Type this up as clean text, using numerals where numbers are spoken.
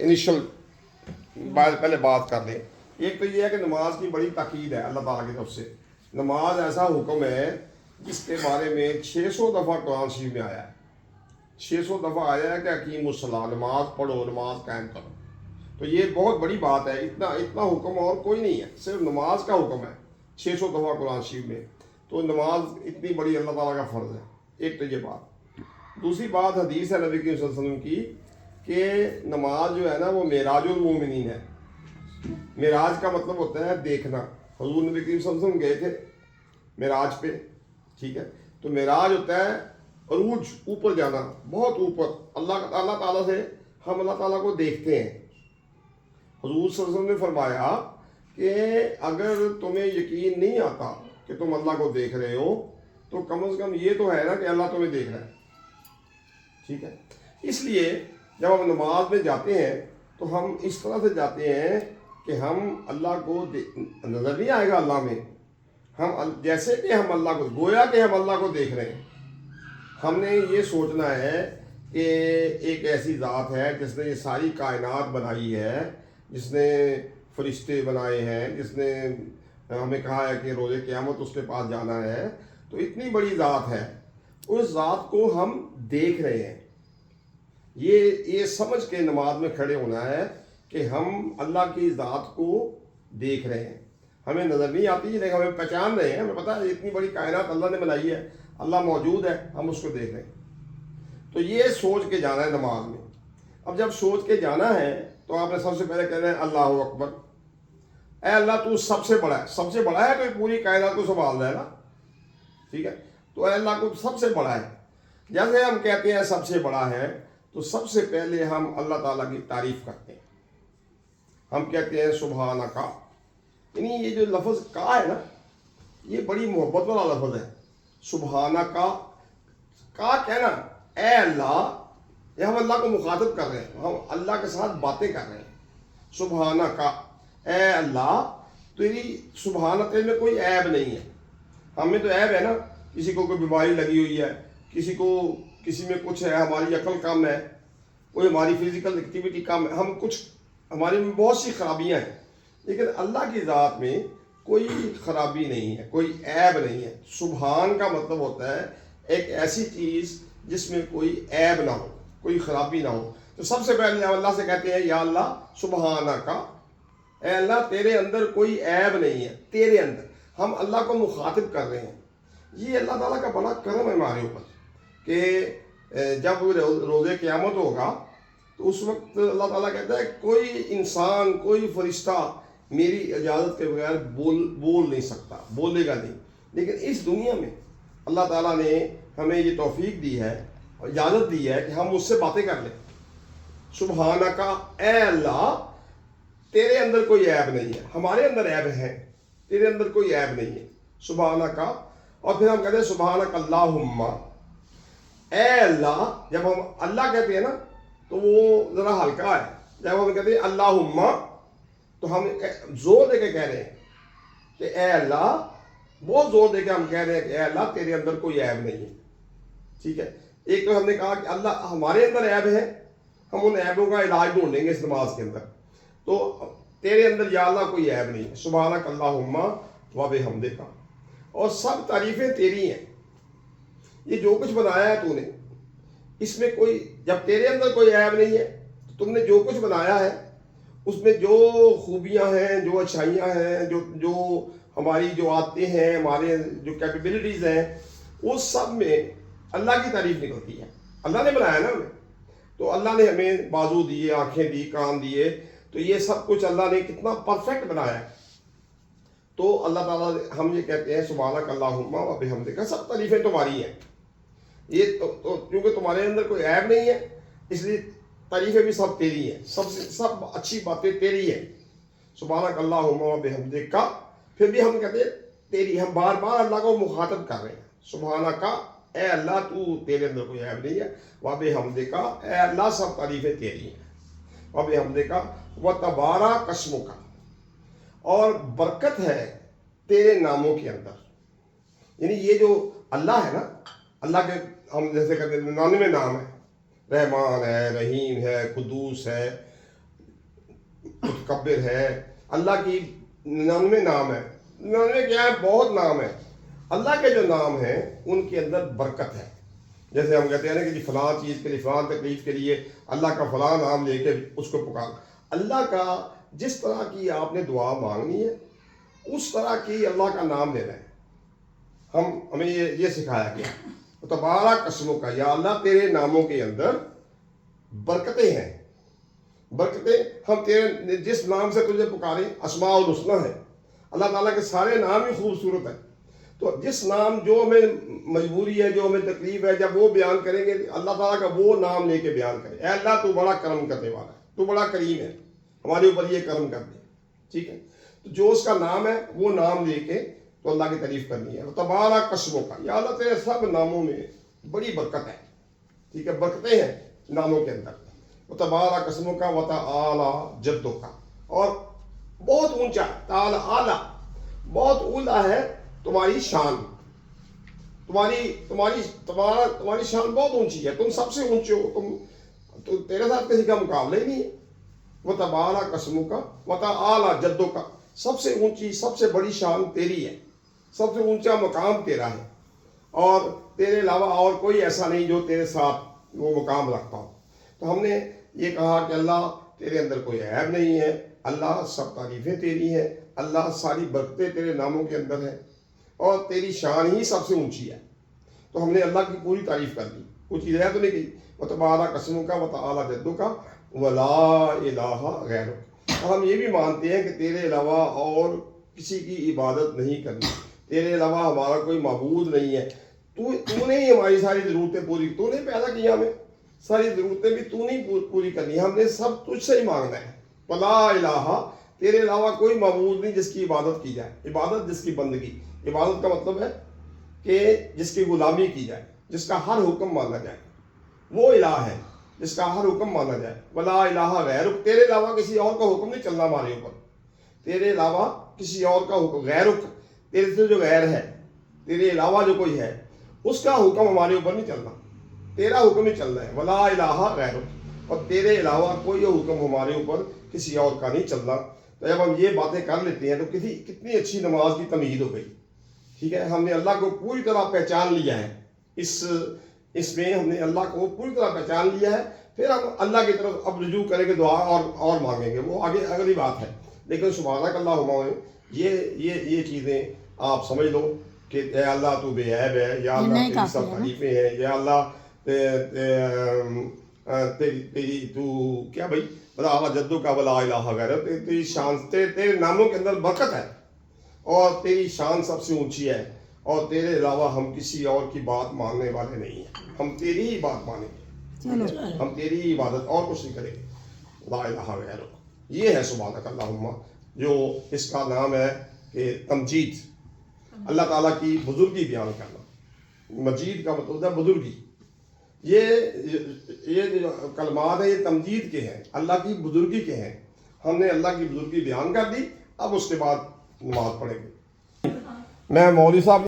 Initial پہلے بات کر لیں. ایک تو یہ ہے کہ نماز کی بڑی تاکید ہے اللہ تعالیٰ کی طرف سے. نماز ایسا حکم ہے جس کے بارے میں 600 دفعہ قرآن شریف میں آیا ہے. 600 دفعہ آیا ہے کہ اقیم الصلاۃ، نماز پڑھو، نماز قائم کرو. تو یہ بہت بڑی بات ہے. اتنا حکم اور کوئی نہیں ہے، صرف نماز کا حکم ہے 600 دفعہ قرآن شریف میں. تو نماز اتنی بڑی اللہ تعالیٰ کا فرض ہے. ایک تو یہ بات. دوسری بات حدیث ہے نبی کریم صلی اللہ علیہ وسلم کی کہ نماز جو ہے نا وہ معراج المومنین ہے. معراج کا مطلب ہوتا ہے دیکھنا. حضور نبی کریم صلی اللہ علیہ وسلم گئے تھے معراج پہ، ٹھیک ہے. تو معراج ہوتا ہے عروج، اوپر جانا، بہت اوپر. اللہ تعالیٰ سے ہم اللہ تعالیٰ کو دیکھتے ہیں. حضور صلی اللہ علیہ وسلم نے فرمایا کہ اگر تمہیں یقین نہیں آتا کہ تم اللہ کو دیکھ رہے ہو تو کم از کم یہ تو ہے نا کہ اللہ تمہیں دیکھ رہا ہے. ٹھیک ہے. اس لیے جب ہم نماز میں جاتے ہیں تو ہم اس طرح سے جاتے ہیں کہ ہم اللہ کو نظر نہیں آئے گا اللہ میں. ہم جیسے کہ ہم اللہ کو گویا کہ ہم اللہ کو دیکھ رہے ہیں. ہم نے یہ سوچنا ہے کہ ایک ایسی ذات ہے جس نے یہ ساری کائنات بنائی ہے، جس نے فرشتے بنائے ہیں، جس نے ہمیں کہا ہے کہ روز قیامت اس کے پاس جانا ہے. تو اتنی بڑی ذات ہے، اس ذات کو ہم دیکھ رہے ہیں. یہ سمجھ کے نماز میں کھڑے ہونا ہے کہ ہم اللہ کی ذات کو دیکھ رہے ہیں. ہمیں نظر نہیں آتی لیکن ہمیں پہچان رہے ہیں. ہمیں پتہ ہے اتنی بڑی کائنات اللہ نے بنائی ہے، اللہ موجود ہے، ہم اس کو دیکھ رہے ہیں. تو یہ سوچ کے جانا ہے نماز میں. اب جب سوچ کے جانا ہے تو آپ نے سب سے پہلے کہنا ہے اللہ اکبر. اے اللہ تو سب سے بڑا ہے. سب سے بڑا ہے تو پوری کائنات کو سنبھال رہا ہے نا. ٹھیک ہے. تو اے اللہ کو سب سے بڑا ہے. جیسے ہم کہتے ہیں سب سے بڑا ہے تو سب سے پہلے ہم اللہ تعالیٰ کی تعریف کرتے ہیں. ہم کہتے ہیں سبحانک. یعنی یہ جو لفظ کا ہے نا یہ بڑی محبت والا لفظ ہے. سبحانک کا کہنا اے اللہ، یہ ہم اللہ کو مخاطب کر رہے ہیں، ہم اللہ کے ساتھ باتیں کر رہے ہیں. سبحانک اے اللہ، تیری سبحانت میں کوئی عیب نہیں ہے. ہمیں تو عیب ہے نا، کسی کو کوئی بیماری لگی ہوئی ہے، کسی میں کچھ ہے، ہماری عقل کم ہے، کوئی ہماری فزیکل ایکٹیویٹی کم ہے، ہماری میں بہت سی خرابیاں ہیں. لیکن اللہ کی ذات میں کوئی خرابی نہیں ہے، کوئی عیب نہیں ہے. سبحان کا مطلب ہوتا ہے ایک ایسی چیز جس میں کوئی عیب نہ ہو، کوئی خرابی نہ ہو. تو سب سے پہلے ہم اللہ سے کہتے ہیں یا اللہ سبحانک، اے اللہ تیرے اندر کوئی عیب نہیں ہے. تیرے اندر ہم اللہ کو مخاطب کر رہے ہیں. یہ اللہ تعالیٰ کا بڑا کرم ہے ہمارے اوپر کہ جب روز قیامت ہوگا تو اس وقت اللہ تعالیٰ کہتا ہے کوئی انسان، کوئی فرشتہ میری اجازت کے بغیر بول نہیں سکتا، بولے گا نہیں. لیکن اس دنیا میں اللہ تعالیٰ نے ہمیں یہ توفیق دی ہے، اجازت دی ہے کہ ہم اس سے باتیں کر لیں. سبحانک اے اللہ تیرے اندر کوئی عیب نہیں ہے. ہمارے اندر عیب ہے، تیرے اندر کوئی عیب نہیں ہے. سبحانک. اور پھر ہم کہتے ہیں سبحانک اللہم. اے اللہ، جب ہم اللہ کہتے ہیں نا تو وہ ذرا ہلکا ہے. جب ہم کہتے ہیں اللہم تو ہم زور دے کے کہہ رہے ہیں کہ اے اللہ، بہت زور دے کے ہم کہہ رہے ہیں کہ اے اللہ تیرے اندر کوئی عیب نہیں ہے. ٹھیک ہے. ایک تو ہم نے کہا کہ اللہ ہمارے اندر عیب ہے، ہم ان عیبوں کا علاج ڈھونڈیں گے اس نماز کے اندر. تو تیرے اندر یا اللہ کوئی عیب نہیں ہے. سبحانک اللہم و بحمدک. اور سب تعریفیں تیری ہیں. یہ جو کچھ بنایا ہے تو نے، اس میں کوئی، جب تیرے اندر کوئی عیب نہیں ہے تو تم نے جو کچھ بنایا ہے اس میں جو خوبیاں ہیں، جو اچھائیاں ہیں، جو ہماری جو عادتیں ہیں، ہمارے جو کیپیبلٹیز ہیں، وہ سب میں اللہ کی تعریف نکلتی ہے. اللہ نے بنایا نا ہمیں. تو اللہ نے ہمیں بازو دیے، آنکھیں دی، کان دیے. تو یہ سب کچھ اللہ نے کتنا پرفیکٹ بنایا ہے. تو اللہ تعالیٰ ہم یہ کہتے ہیں سبحانک اللہم و بحمدک، سب تعریفیں تمہاری ہیں. یہ تو کیونکہ تمہارے اندر کوئی عیب نہیں ہے اس لیے تعریفیں بھی سب تیری ہیں، سب اچھی باتیں تیری ہیں. سبحانک اللہم و بحمدک. پھر بھی ہم کہتے ہیں تیری، ہم بار بار اللہ کو مخاطب کر رہے ہیں. سبحانک اے اللہ تو تیرے اندر کوئی عیب نہیں ہے. و بحمدک اے اللہ سب تعریفیں تیری ہیں. و بحمدک و تبارک اسمک. اور برکت ہے تیرے ناموں کے اندر. یعنی یہ جو اللہ ہے نا، اللہ کے ہم جیسے کہتے ہیں 99 نام ہے. رحمان ہے، رحیم ہے، قدوس ہے، متکبر ہے. اللہ کی 99 نام ہے. 99 کیا ہے؟ بہت نام ہے. اللہ کے جو نام ہیں ان کے اندر برکت ہے. جیسے ہم کہتے ہیں نا کہ جی فلاں چیز کے لیے، فلاں تکلیف کے لیے اللہ کا فلاں نام لے کے اس کو پکار. اللہ کا جس طرح کی آپ نے دعا مانگنی ہے اس طرح کی اللہ کا نام لینا ہے. ہمیں یہ سکھایا گیا. تبارک اسمک کا، یا اللہ تیرے ناموں کے اندر برکتیں ہیں. برکتیں ہم تیرے جس نام سے تجھے پکاریں، اسماء الحسنی ہے. اللہ تعالیٰ کے سارے نام ہی خوبصورت ہیں. تو جس نام جو ہمیں مجبوری ہے، جو ہمیں تکلیف ہے، جب وہ بیان کریں گے اللہ تعالیٰ کا وہ نام لے کے بیان کریں. اے اللہ تو بڑا کرم کرنے والا ہے، تو بڑا کریم ہے، ہمارے اوپر یہ کرم کر دے. ٹھیک ہے. تو جو اس کا نام ہے وہ نام لے کے تو اللہ کی تعریف کرنی ہے. تبارک اسمک کا، یا اللہ تیرے سب ناموں میں بڑی برکت ہے. ٹھیک ہے. برکتیں ہیں ناموں کے اندر. تبارک اسمک کا وتعالی جدک کا، اور بہت اونچا تعالی اعلیٰ، بہت اونچا ہے تمہاری شان. تمہاری شان بہت اونچی ہے. تم سب سے اونچے ہو. تو تیرے ساتھ کسی کا مقابلہ ہی نہیں ہے. وتبارک اسمک کا وتعالی جدک کا، سب سے اونچی، سب سے بڑی شان تیری ہے. سب سے اونچا مقام تیرا ہے، اور تیرے علاوہ اور کوئی ایسا نہیں جو تیرے ساتھ وہ مقام رکھتا ہو. تو ہم نے یہ کہا کہ اللہ تیرے اندر کوئی عیب نہیں ہے. اللہ سب تعریفیں تیری ہیں. اللہ ساری برکتیں تیرے ناموں کے اندر ہیں، اور تیری شان ہی سب سے اونچی ہے. تو ہم نے اللہ کی پوری تعریف کر دی، کچھ چیز ہے تو نہیں کی. وتبارک اسمک کا وتعالی جدک کا ولا الہ غیرک. ہم یہ بھی مانتے ہیں کہ تیرے علاوہ اور کسی کی عبادت نہیں کرنی. تیرے علاوہ ہمارا کوئی معبود نہیں ہے. تو نے ہی ہماری ساری ضرورتیں پوری، تو نے پیدا کیا ہمیں، ساری ضرورتیں بھی تو نہیں پوری کرنی. ہم نے سب تجھ سے ہی مانگنا ہے. ولا الہ، تیرے علاوہ کوئی معبود نہیں جس کی عبادت کی جائے. عبادت جس کی بندگی، عبادت کا مطلب ہے کہ جس کی غلامی کی جائے، جس کا ہر حکم مانا جائے، وہ الہ ہے جس کا ہر حکم مانا جائے. ولا الہ غیرک، تیرے علاوہ کسی اور کا حکم نہیں چلنا ہمارے اوپر. تیرے علاوہ کسی اور کا حکم، غیرک تیرے سے جو غیر ہے، تیرے علاوہ جو کوئی ہے اس کا حکم ہمارے اوپر نہیں چلنا، تیرا حکم ہی چلنا ہے. ولا الہ غیرک، اور تیرے علاوہ کوئی حکم ہمارے اوپر کسی اور کا نہیں چلنا. تو جب ہم یہ باتیں کر لیتے ہیں تو کتنی اچھی نماز کی تمہید ہو گئی. ٹھیک ہے. ہم نے اللہ کو پوری طرح پہچان لیا ہے. اس میں ہم نے اللہ کو پوری طرح پہچان لیا ہے. پھر ہم اللہ کی طرف اب رجوع کریں گے، دعا اور مانگیں گے، وہ آگے اگلی بات ہے. لیکن سبحانک اللہم، یہ چیزیں آپ سمجھ لو کہ اے اللہ تو بے عیب ہے، یا اللہ تیری سب تعریفیں ہیں، یا اللہ تیری تو کیا بھائی وتعالی جدک کا ولا الہ غیرک. تیری شان، تیرے ناموں کے اندر برکت ہے، اور تیری شان سب سے اونچی ہے، اور تیرے علاوہ ہم کسی اور کی بات ماننے والے نہیں ہیں. ہم تیری ہی بات مانیں گے، ہم تیری ہی عبادت، اور کچھ نہیں کریں گے. لا الہ غیرک، یہ ہے سبحانک اللہم، جو اس کا نام ہے کہ تمجید، اللہ تعالیٰ کی بزرگی بیان کرنا. مجید کا مطلب ہے بزرگی. یہ جو کلمات ہیں یہ تمجید کے ہیں، اللہ کی بزرگی کے ہیں. ہم نے اللہ کی بزرگی بیان کر دی. اب اس کے بعد نماز پڑھیں گے. میں مولوی صاحب